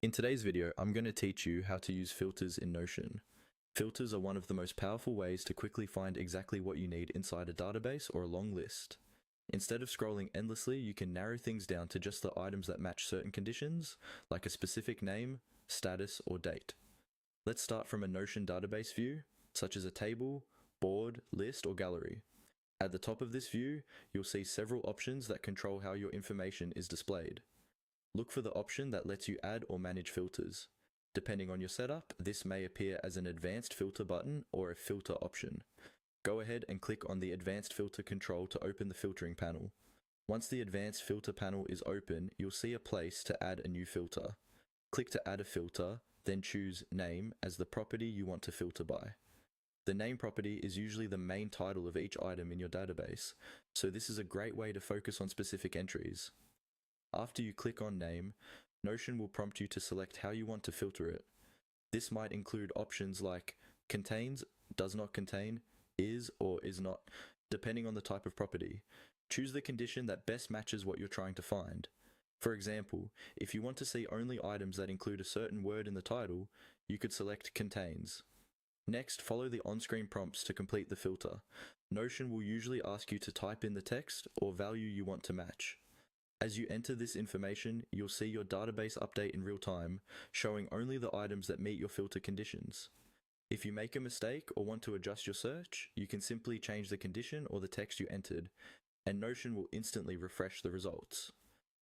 In today's video, I'm going to teach you how to use filters in Notion. Filters are one of the most powerful ways to quickly find exactly what you need inside a database or a long list. Instead of scrolling endlessly, you can narrow things down to just the items that match certain conditions, like a specific name, status, or date. Let's start from a Notion database view, such as a table, board, list, or gallery. At the top of this view, you'll see several options that control how your information is displayed. Look for the option that lets you add or manage filters. Depending on your setup, this may appear as an advanced filter button or a filter option. Go ahead and click on the advanced filter control to open the filtering panel. Once the advanced filter panel is open, you'll see a place to add a new filter. Click to add a filter, then choose Name as the property you want to filter by. The name property is usually the main title of each item in your database, so this is a great way to focus on specific entries. After you click on Name, Notion will prompt you to select how you want to filter it. This might include options like contains, does not contain, is or is not, depending on the type of property. Choose the condition that best matches what you're trying to find. For example, if you want to see only items that include a certain word in the title, you could select contains. Next, follow the on-screen prompts to complete the filter. Notion will usually ask you to type in the text or value you want to match. As you enter this information, you'll see your database update in real time, showing only the items that meet your filter conditions. If you make a mistake or want to adjust your search, you can simply change the condition or the text you entered, and Notion will instantly refresh the results.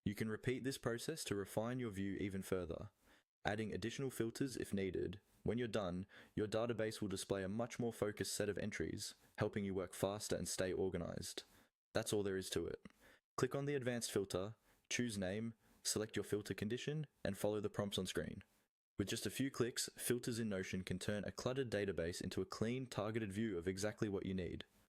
You can repeat this process to refine your view even further, adding additional filters if needed. When you're done, your database will display a much more focused set of entries, helping you work faster and stay organized. That's all there is to it. Click on the advanced filter, choose Name, select your filter condition, and follow the prompts on screen. With just a few clicks, filters in Notion can turn a cluttered database into a clean, targeted view of exactly what you need.